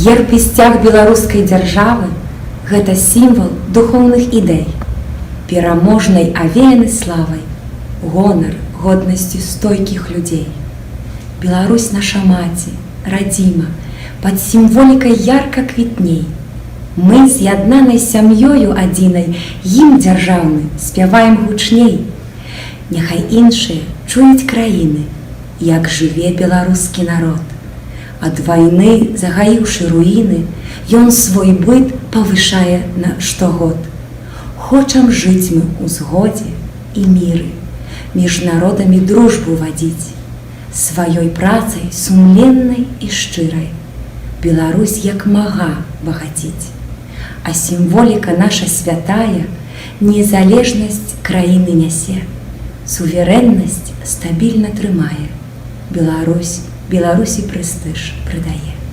Герб і сцяг беларускай дзяржавы – гэта сімвал духоўных ідэй, пераможнай авеяны славай, гонар годнасцю стойкіх людзей. Беларусь наша маці, радзіма, пад сімволікай ярка квітней. Мы з'яднанай сям'ёю адзінай гімн дзяржаўны спяваем гучней. Няхай іншыя чуюць краіны, як жыве беларускі народ. Ад вайны, загаіўшы руіны, ён свой быт павышае на штогод. Хочам жыць мы ў згодзе і міры, між народамі дружбу вадзіць, сваёй працай сумленнай і шчырай Беларусь як мага багаціць. А сімволіка наша святая незалежнасць краіны нясе, суверэннасць стабільна трымае, Беларусі прэстыж прыдае.